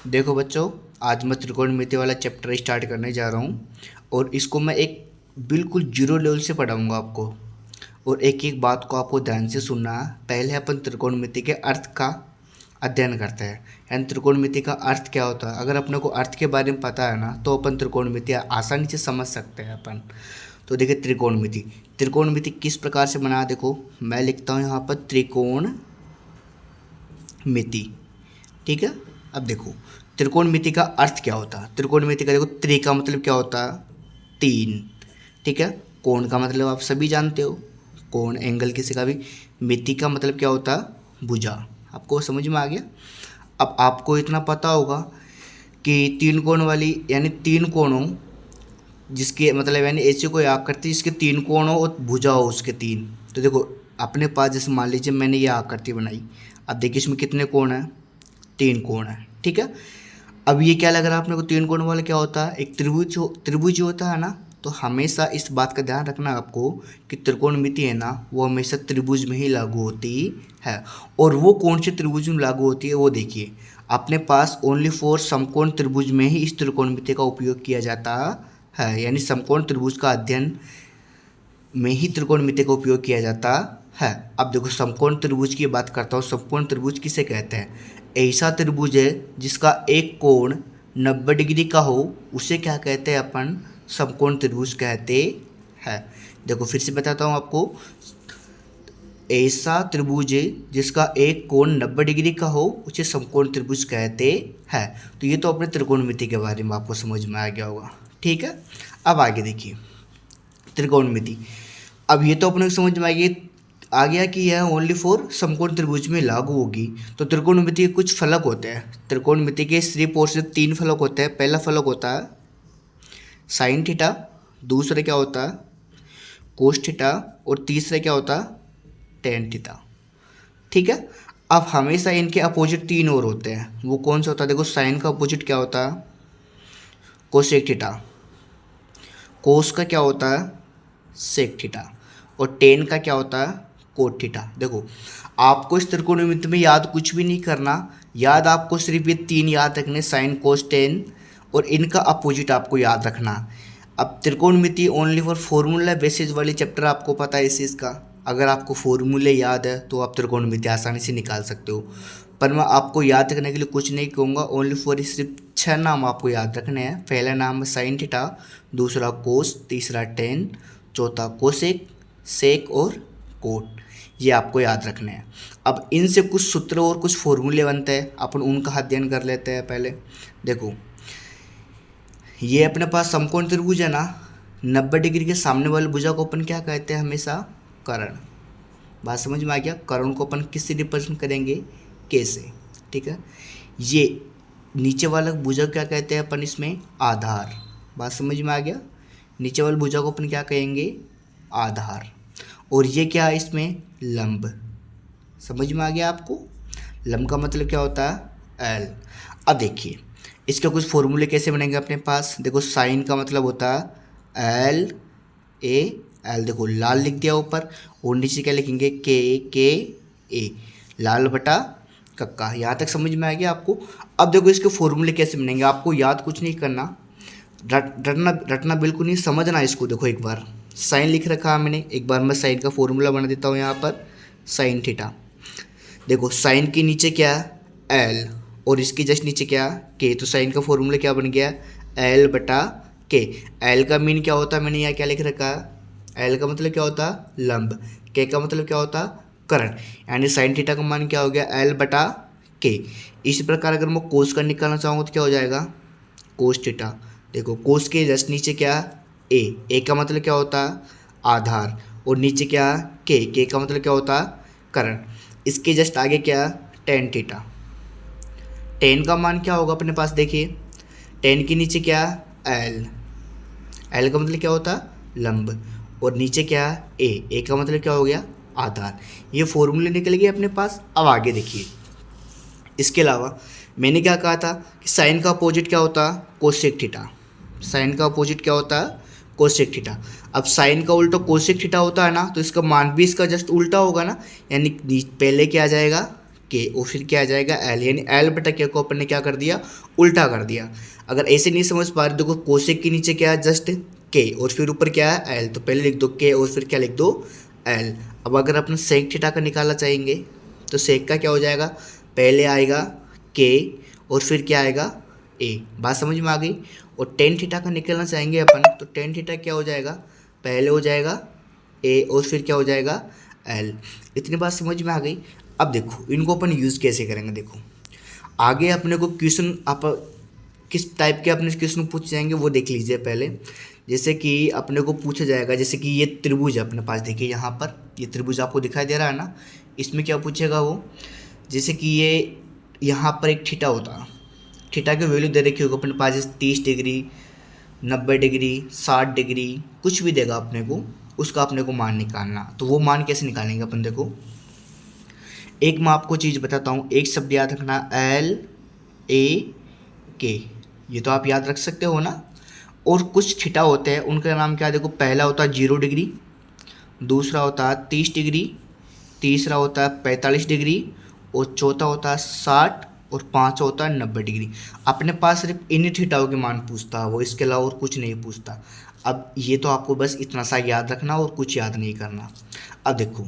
देखो बच्चों, आज मैं त्रिकोणमिति वाला चैप्टर स्टार्ट करने जा रहा हूँ और इसको मैं एक बिल्कुल जीरो लेवल से पढ़ाऊँगा आपको। और एक एक बात को आपको ध्यान से सुनना है। पहले अपन त्रिकोणमिति के अर्थ का अध्ययन करते हैं, यानी त्रिकोणमिति का अर्थ क्या होता है। अगर अपने को अर्थ के बारे में पता है ना, तो अपन त्रिकोणमिति आसानी से समझ सकते हैं अपन। तो देखिए, त्रिकोणमिति त्रिकोणमिति किस प्रकार से बना, देखो मैं लिखता हूँ यहाँ पर त्रिकोण मिति। ठीक है, अब देखो त्रिकोणमिति का अर्थ क्या होता है। त्रिकोणमिति का देखो, त्रि का मतलब क्या होता है, तीन। ठीक है, कोण का मतलब आप सभी जानते हो, कोण एंगल किसी का भी। मिति का मतलब क्या होता है, भुजा। आपको समझ में आ गया। अब आपको इतना पता होगा कि तीन कोण वाली यानी तीन कोण हो, जिसके मतलब यानी ऐसे कोई आकृति जिसके तीन कोण हो और भुजा हो उसके तीन। तो देखो अपने पास जैसे मान लीजिए मैंने ये आकृति बनाई। अब देखिए इसमें कितने कोण हैं, तीन कोण है। ठीक है, अब ये क्या लग रहा है अपने को, तीन कोण वाला क्या होता है, एक त्रिभुज होता है ना। तो हमेशा इस बात का ध्यान रखना आपको कि त्रिकोणमिति है ना, वो हमेशा त्रिभुज में ही लागू होती है। और वो कौन से त्रिभुज में लागू होती है वो देखिए, अपने पास ओनली फॉर समकोण त्रिभुज में ही इस त्रिकोणमिति का उपयोग किया जाता है। यानी समकोण त्रिभुज का अध्ययन में ही त्रिकोणमिति का उपयोग किया जाता है। अब देखो समकोण त्रिभुज की बात करता हूँ। समकोण त्रिभुज किसे कहते हैं, ऐसा त्रिभुज है जिसका एक कोण 90 डिग्री का हो, उसे क्या कहते हैं अपन, समकोण त्रिभुज कहते हैं। देखो फिर से बताता हूँ आपको, ऐसा त्रिभुज है जिसका एक कोण 90 डिग्री का हो, उसे समकोण त्रिभुज कहते हैं। तो ये तो अपने त्रिकोणमिति के बारे में आपको समझ में आ गया होगा। ठीक है, अब आगे देखिए त्रिकोणमिति। अब ये तो अपने को समझ में आ गया कि यह ओनली फॉर समकोण त्रिभुज में लागू होगी। तो त्रिकोणमिति के कुछ फलक होते हैं। त्रिकोणमिति के सिर्फ और सिर्फ तीन फलक होते हैं। पहला फलक होता है साइन थीटा, दूसरा क्या होता है कोस थीटा, और तीसरा क्या होता है टेन थीटा। ठीक है, अब हमेशा इनके अपोजिट तीन और होते हैं। वो कौन सा होता है, देखो साइन का अपोजिट क्या होता है, कोसेक थीटा। कोस का क्या होता है, सेक थीटा। और टेन का क्या होता है, कोट थीटा। देखो आपको इस त्रिकोणमिति में याद कुछ भी नहीं करना, याद आपको सिर्फ ये तीन याद रखने, साइन कोस टेन, और इनका अपोजिट आपको याद रखना। अब त्रिकोणमिति ओनली फॉर फॉर्मूला बेसिस वाली चैप्टर आपको पता है इस चीज़ का। अगर आपको फॉर्मूले याद है तो आप त्रिकोणमिति आसानी से निकाल सकते हो। पर मैं आपको याद रखने के लिए कुछ नहीं कहूँगा, ओनली फॉर सिर्फ 6 नाम आपको याद रखने हैं। पहला नाम है साइन थीटा, दूसरा कोस, तीसरा टेन, चौथा कोसेक, सेक और कोट। ये आपको याद रखने हैं। अब इनसे कुछ सूत्र और कुछ फॉर्मूले बनते हैं, अपन उनका अध्ययन कर लेते हैं। पहले देखो, ये अपने पास समकोण त्रिभुज है ना, 90 डिग्री के सामने वाले भुजा को अपन क्या कहते हैं, हमेशा कर्ण। बात समझ में आ गया। कर्ण को अपन किससे रिप्रेजेंट करेंगे, कैसे। ठीक है, ये नीचे वाला भुजा क्या कहते हैं अपन, इसमें आधार। बात समझ में आ गया। नीचे वाले भुजा को अपन क्या कहेंगे, आधार। और ये क्या है इसमें, लंब। समझ में आ गया आपको। लंब का मतलब क्या होता है, एल। अब देखिए इसके कुछ फॉर्मूले कैसे बनेंगे अपने पास। देखो साइन का मतलब होता है एल ए एल, देखो लाल लिख दिया ऊपर, और नीचे क्या लिखेंगे, के ए, लाल बटा कक्का। यहाँ तक समझ में आ गया आपको। अब देखो इसके फॉर्मूले कैसे बनेंगे, आपको याद कुछ नहीं करना, रटना बिल्कुल नहीं, समझना इसको। देखो एक बार साइन लिख रखा है मैंने, एक बार मैं साइन का फॉर्मूला बना देता हूँ यहाँ पर, साइन थीटा। देखो साइन के नीचे क्या है, एल, और इसके जस्ट नीचे क्या, के। तो साइन का फॉर्मूला क्या बन गया, एल बटा के। एल का मीन क्या होता है, मैंने यहाँ क्या लिख रखा है, एल का मतलब क्या होता है लंब, के का मतलब क्या होता है कर्ण। यानी साइन थीटा का मान क्या हो गया, एल बटा के। इसी प्रकार अगर मैं कोस का निकालना चाहूँगा तो क्या हो जाएगा, कोस थीटा। देखो कोस के जस्ट नीचे क्या, ए का मतलब क्या होता है आधार, और नीचे क्या, के का मतलब क्या होता है कर्ण। इसके जस्ट आगे क्या, टेन थीटा। टेन का मान क्या होगा अपने पास, देखिए टेन के नीचे क्या, एल का मतलब क्या होता है लंब, और नीचे क्या, ए का मतलब क्या हो गया आधार। ये फॉर्मूले निकल गए अपने पास। अब आगे देखिए, इसके अलावा मैंने क्या कहा था कि साइन का अपोजिट क्या होता है, कोसेक थीटा। साइन का अपोजिट क्या होता है, कोसेक थीटा। अब साइन का उल्टा कोसेक थीटा होता है ना, तो इसका मान भी इसका जस्ट उल्टा होगा ना, यानी पहले क्या आ जाएगा के और फिर क्या आ जाएगा एल, यानी एल बटा के को अपन ने क्या कर दिया, उल्टा कर दिया। अगर ऐसे नहीं समझ पा रहे देखो कोसेक के नीचे क्या है जस्ट के और फिर ऊपर क्या है एल, तो पहले लिख दो के और फिर क्या लिख दो एल। अब अगर अपन सेक थीटा का निकालना चाहेंगे तो सेक का क्या हो जाएगा, पहले आएगा के और फिर क्या आएगा ए, बात समझ में आ गई। और टेन थीटा का निकालना चाहेंगे अपन तो टेन थीटा क्या हो जाएगा, पहले हो जाएगा ए और फिर क्या हो जाएगा एल। इतनी बात समझ में आ गई। अब देखो इनको अपन यूज़ कैसे करेंगे, देखो आगे अपने को क्वेश्चन आप किस टाइप के अपने क्वेश्चन पूछ जाएंगे वो देख लीजिए पहले। जैसे कि अपने को पूछा जाएगा, जैसे कि ये त्रिभुज है अपने पास, देखिए यहाँ पर ये त्रिभुज आपको दिखाई दे रहा है ना, इसमें क्या पूछेगा वो, जैसे कि ये यहाँ पर एक थीटा होता, थीटा की वैल्यू दे रखी होगी अपने पास, जैसे 30 डिग्री 90 डिग्री 60 डिग्री कुछ भी देगा अपने को, उसका अपने को मान निकालना। तो वो मान कैसे निकालेंगे अपन, देखो एक मैं आपको चीज़ बताता हूँ, एक शब्द याद रखना एल ए के, ये तो आप याद रख सकते हो ना। और कुछ थीटा होते हैं उनका नाम क्या है, देखो पहला होता है 0 डिग्री, दूसरा होता है 30 डिग्री, तीसरा होता है 45 डिग्री और चौथा होता है 60 और पाँचवा होता है 90 डिग्री। अपने पास सिर्फ इन थीटाओं के मान पूछता है वो, इसके अलावा और कुछ नहीं पूछता। अब ये तो आपको बस इतना सा याद रखना और कुछ याद नहीं करना। अब देखो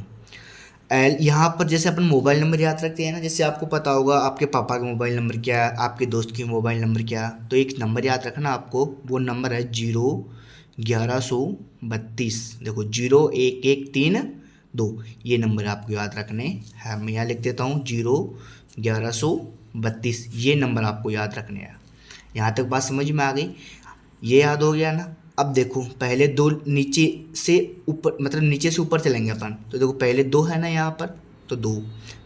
एल यहाँ पर जैसे अपन मोबाइल नंबर याद रखते हैं ना, जैसे आपको पता होगा आपके पापा का मोबाइल नंबर क्या है, आपके दोस्त की मोबाइल नंबर क्या है, तो एक नंबर याद रखना आपको, वो नंबर है 01132। देखो 01132 ये नंबर आपको याद रखने हैं। मैं यहाँ लिख देता हूँ 01132, ये नंबर आपको याद रखने हैं। यहाँ तक बात समझ में आ गई, ये याद हो गया ना। अब देखो पहले दो नीचे से ऊपर, मतलब नीचे से ऊपर चलेंगे अपन, तो देखो पहले 2 है ना यहाँ पर, तो 2,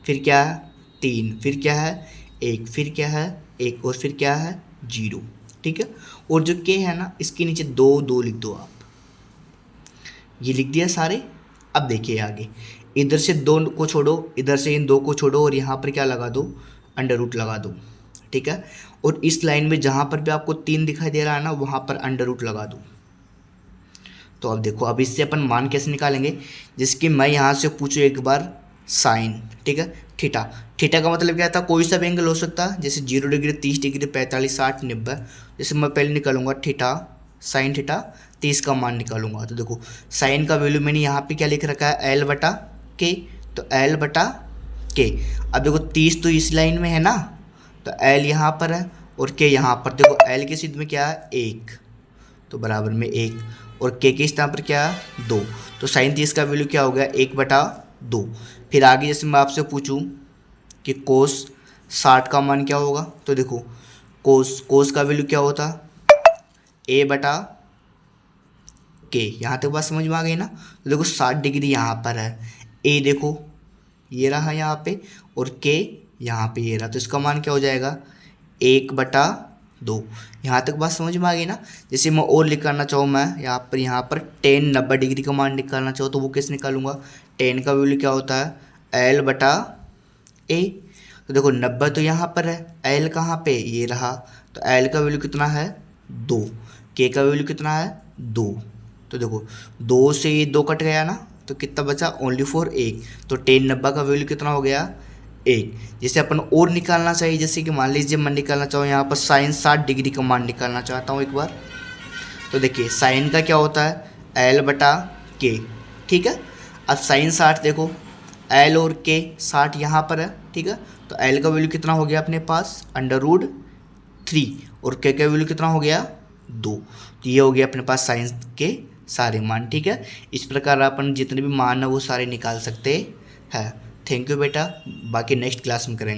फिर क्या है 3, फिर क्या है 1, फिर क्या है 1 और फिर क्या है 0, ठीक है। और जो के है ना इसके नीचे 2 2 लिख दो आप, ये लिख दिया सारे। अब देखिए आगे, इधर से 2 को छोड़ो, इधर से इन 2 को छोड़ो और यहाँ पर क्या लगा दो, अंडर रूट लगा दो, ठीक है। और इस लाइन में जहाँ पर भी आपको 3 दिखाई दे रहा है ना वहाँ पर अंडर रूट लगा दो। तो अब देखो अब इससे अपन मान कैसे निकालेंगे, जिसकी मैं यहाँ से पूछूँ एक बार साइन, ठीक है, थीटा, थीटा का मतलब क्या था, कोई सा भी एंगल हो सकता है, जैसे 0 डिग्री 30 डिग्री 45 60 90। जैसे मैं पहले निकालूंगा थीटा साइन थीटा, 30 का मान निकालूंगा। तो देखो साइन का वैल्यू मैंने यहाँ पे क्या लिख रखा है एल बटा के, तो एल बटा के। अब देखो 30 तो इस लाइन में है ना, तो एल यहाँ पर है और के यहाँ पर, देखो एल के सिद्ध में क्या है 1, तो बराबर में 1 और के स्थान पर क्या है 2, तो साइन 30 का वैल्यू क्या हो गया 1/2। फिर आगे जैसे मैं आपसे पूछूं कि कोस 60 का मान क्या होगा, तो देखो कोस का वैल्यू क्या होता a बटा के। यहाँ तक बात समझ में आ गई ना। तो देखो 60 डिग्री यहाँ पर है, a देखो ये रहा यहाँ पे और के यहाँ पे ये रहा, तो इसका मान क्या हो जाएगा 1/2। यहाँ तक बात समझ में आ गई ना। जैसे मैं और निकालना चाहूँ, मैं यहाँ पर 10 90 डिग्री का मान निकालना चाहूँ तो वो कैसे निकालूंगा, 10 का वैल्यू क्या होता है l बटा a। तो देखो 90 तो यहाँ पर है, l कहाँ पे ये रहा, तो l का वैल्यू कितना है 2, k का वैल्यू कितना है 2। तो देखो 2 से ये 2 कट गया ना, तो कितना बचा ओनली फॉर 1, तो 10 90 का वैल्यू कितना हो गया 1। जैसे अपन और निकालना चाहिए, जैसे कि मान लीजिए मैं निकालना चाहूँ यहाँ पर साइन 60 डिग्री का मान निकालना चाहता हूँ एक बार, तो देखिए साइन का क्या होता है l बटा के, ठीक है। अब साइन 60 देखो l और k 60 यहाँ पर है, ठीक है, तो l का वैल्यू कितना हो गया अपने पास √3 और k का वैल्यू कितना हो गया 2। तो ये हो गया अपने पास साइन के सारे मान, ठीक है। इस प्रकार अपन जितने भी मान है वो सारे निकाल सकते हैं। थैंक यू बेटा, बाकी नेक्स्ट क्लास में करेंगे।